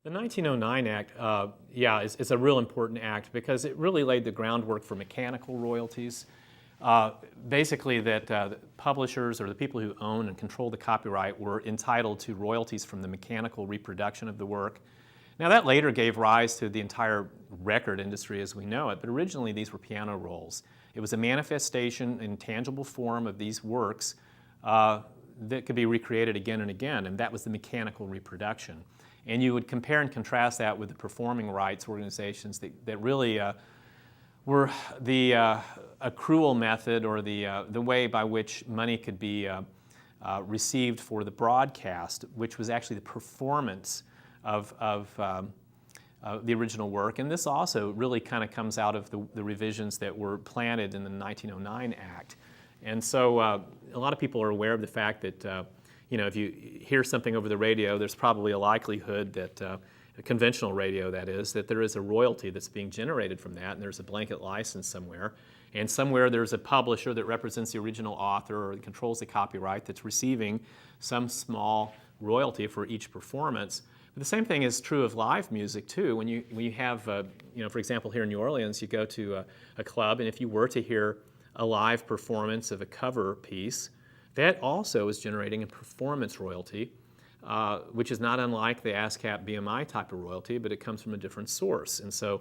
The 1909 Act, yeah, is a real important act because it really laid the groundwork for mechanical royalties. Basically that publishers or the people who own and control the copyright were entitled to royalties from the mechanical reproduction of the work. Now that later gave rise to the entire record industry as we know it, but originally these were piano rolls. It was a manifestation in tangible form of these works that could be recreated again and again, and that was the mechanical reproduction. And you would compare and contrast that with the performing rights organizations that really were the accrual method or the way by which money could be received for the broadcast, which was actually the performance of the original work. And this also really kind of comes out of the revisions that were planted in the 1909 Act. And so a lot of people are aware of the fact that you know, if you hear something over the radio, there's probably a likelihood that, a conventional radio that is, that there is a royalty that's being generated from that, and there's a blanket license somewhere. And somewhere there's a publisher that represents the original author or controls the copyright that's receiving some small royalty for each performance. But the same thing is true of live music too. When you have, you know, for example, here in New Orleans, you go to a club, and if you were to hear a live performance of a cover piece, that also is generating a performance royalty, which is not unlike the ASCAP BMI type of royalty, but it comes from a different source. And so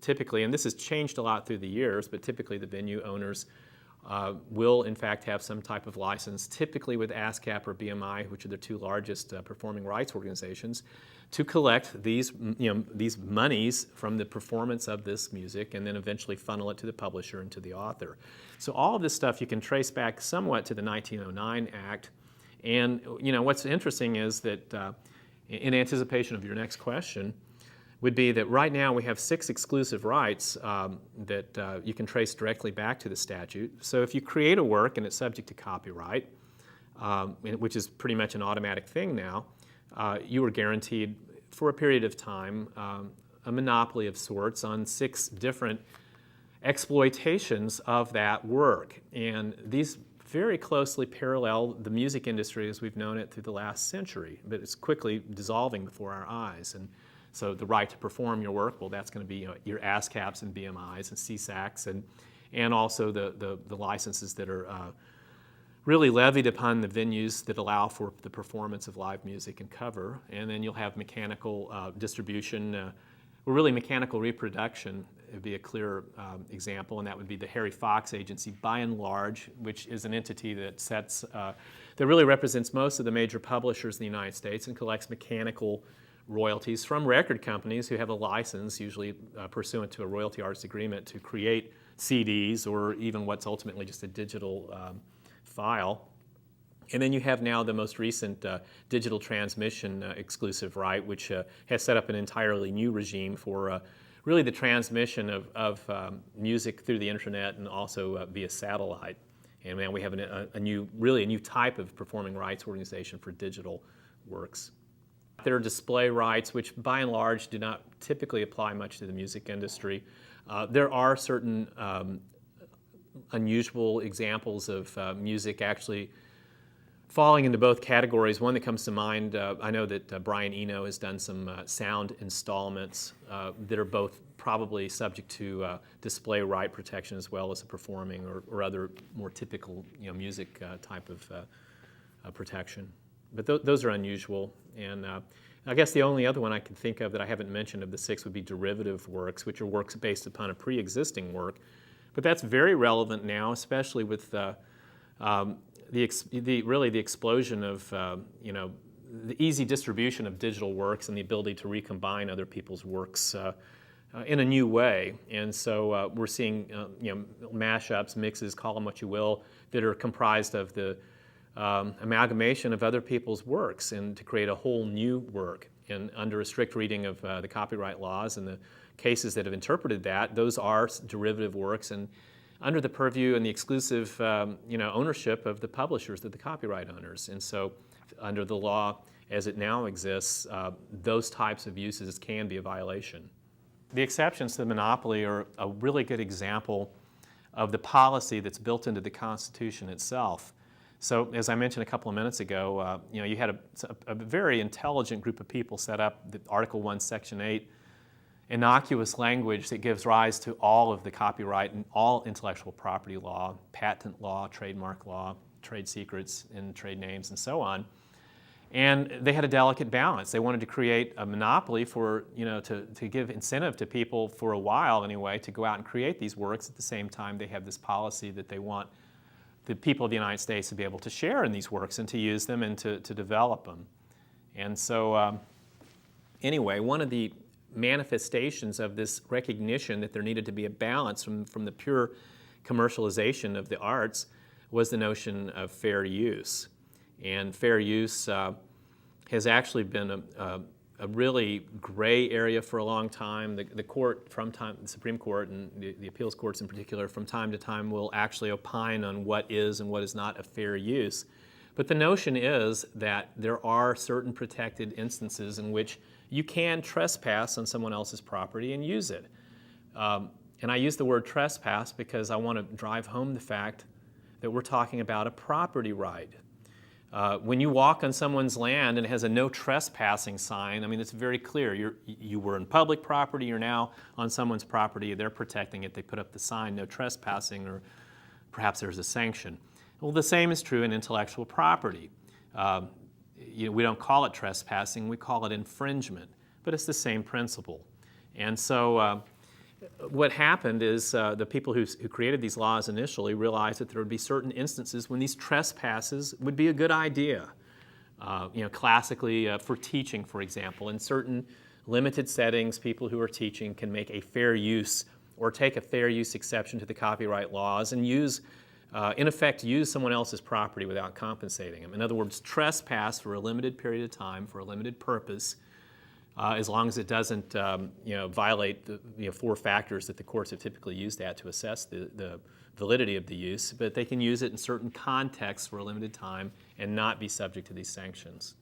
typically, and this has changed a lot through the years, but typically the venue owners will in fact have some type of license, typically with ASCAP or BMI, which are the two largest performing rights organizations, to collect these, these monies from the performance of this music and then eventually funnel it to the publisher and to the author. So all of this stuff you can trace back somewhat to the 1909 Act. And what's interesting is that in anticipation of your next question would be that right now we have 6 exclusive rights that you can trace directly back to the statute. So if you create a work and it's subject to copyright, which is pretty much an automatic thing now, you are guaranteed for a period of time a monopoly of sorts on 6 different exploitations of that work. And these very closely parallel the music industry as we've known it through the last century, but it's quickly dissolving before our eyes. And so the right to perform your work, well, that's going to be your ASCAPs and BMIs and CSACs, and also the licenses that are really levied upon the venues that allow for the performance of live music and cover. And then you'll have mechanical distribution, or really mechanical reproduction would be a clear example, and that would be the Harry Fox Agency, by and large, which is an entity that that really represents most of the major publishers in the United States and collects mechanical royalties from record companies who have a license, usually pursuant to a royalty artist agreement, to create CDs or even what's ultimately just a digital file. And then you have now the most recent digital transmission exclusive right, which has set up an entirely new regime for really the transmission of music through the internet and also via satellite. And now we have a new type of performing rights organization for digital works. There are display rights, which by and large do not typically apply much to the music industry. There are certain unusual examples of music actually falling into both categories. One that comes to mind, I know that Brian Eno has done some sound installments that are both probably subject to display right protection as well as a performing or other more typical music type of protection. But those are unusual. And I guess the only other one I can think of that I haven't mentioned of the 6 would be derivative works, which are works based upon a pre-existing work. But that's very relevant now, especially with the explosion of the easy distribution of digital works and the ability to recombine other people's works in a new way. And so we're seeing mashups, mixes, call them what you will, that are comprised of the amalgamation of other people's works and to create a whole new work. And under a strict reading of the copyright laws and the cases that have interpreted that, those are derivative works and under the purview and the exclusive ownership of the publishers, of the copyright owners. And so under the law as it now exists, those types of uses can be a violation. The exceptions to the monopoly are a really good example of the policy that's built into the Constitution itself. So, as I mentioned a couple of minutes ago, you had a very intelligent group of people set up the Article 1, Section 8, innocuous language that gives rise to all of the copyright and all intellectual property law, patent law, trademark law, trade secrets and trade names, and so on. And they had a delicate balance. They wanted to create a monopoly for, to give incentive to people for a while anyway to go out and create these works. At the same time, they have this policy that they want the people of the United States to be able to share in these works and to use them and to develop them. And so anyway, one of the manifestations of this recognition that there needed to be a balance from the pure commercialization of the arts was the notion of fair use. And fair use has actually been a really gray area for a long time. The court, the Supreme Court and the appeals courts in particular, from time to time will actually opine on what is and what is not a fair use. But the notion is that there are certain protected instances in which you can trespass on someone else's property and use it. And I use the word trespass because I want to drive home the fact that we're talking about a property right. When you walk on someone's land and it has a no trespassing sign, I mean, it's very clear. You were in public property, you're now on someone's property, they're protecting it, they put up the sign, no trespassing, or perhaps there's a sanction. Well, the same is true in intellectual property. We don't call it trespassing, we call it infringement, but it's the same principle. And so what happened is the people who created these laws initially realized that there would be certain instances when these trespasses would be a good idea. Classically for teaching, for example, in certain limited settings, people who are teaching can make a fair use or take a fair use exception to the copyright laws and in effect, use someone else's property without compensating them. In other words, trespass for a limited period of time for a limited purpose, as long as it doesn't, violate the 4 factors that the courts have typically used to assess the validity of the use. But they can use it in certain contexts for a limited time and not be subject to these sanctions.